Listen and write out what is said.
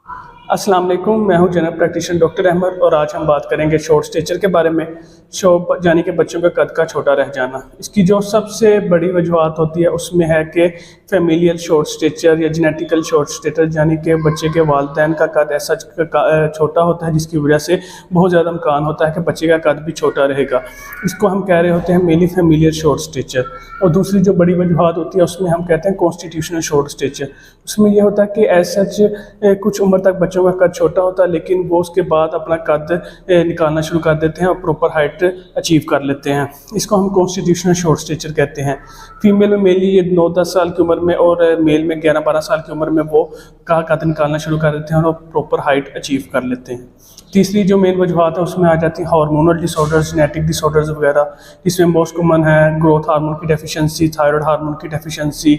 अस्सलाम वालेकुम, मैं हूं जनरल प्रैक्टिशनर डॉक्टर अहमद और आज हम बात करेंगे शॉर्ट स्टेचर के बारे में। शॉर्ट यानी कि बच्चों का कद का छोटा रह जाना। इसकी जो सबसे बड़ी वजूहत होती है उसमें है कि फैमिलियल शॉर्ट स्टेचर या जेनेटिकल शॉर्ट स्टेचर, यानी कि बच्चे के वालिदैन का कद ऐसा छोटा होता है जिसकी वजह से बहुत ज़्यादा इम्कान होता है कि बच्चे का कद भी छोटा रहेगा। इसको हम कह रहे होते हैं मेनली फैमिलियल शॉर्ट स्टेचर। और दूसरी जो बड़ी वजूहत होती है उसमें हम कहते हैं कॉन्स्टिट्यूशनल शॉर्ट स्टेचर। उसमें यह होता है कि एज सच कुछ उम्र तक बच्चों का कद छोटा होता है, लेकिन वो उसके बाद अपना कद निकालना शुरू कर देते हैं और प्रॉपर हाइट अचीव कर लेते हैं। इसको हम कॉन्स्टिट्यूशनल शॉर्ट स्टेचर कहते हैं। फीमेल में मेनली ये 9-10 साल की उम्र में और मेल में 11-12 साल की उम्र में वो का कद निकालना शुरू कर देते हैं और प्रॉपर हाइट अचीव कर लेते हैं। तीसरी जो मेन वजूहत है उसमें आ जाती है हार्मोनल डिसऑर्डर्स, जेनेटिक डिसऑर्डर्स वगैरह, जिसमें मोस्ट कॉमन है ग्रोथ हार्मोन की डेफिशिएंसी, थायराइड हार्मोन की डेफिशिएंसी,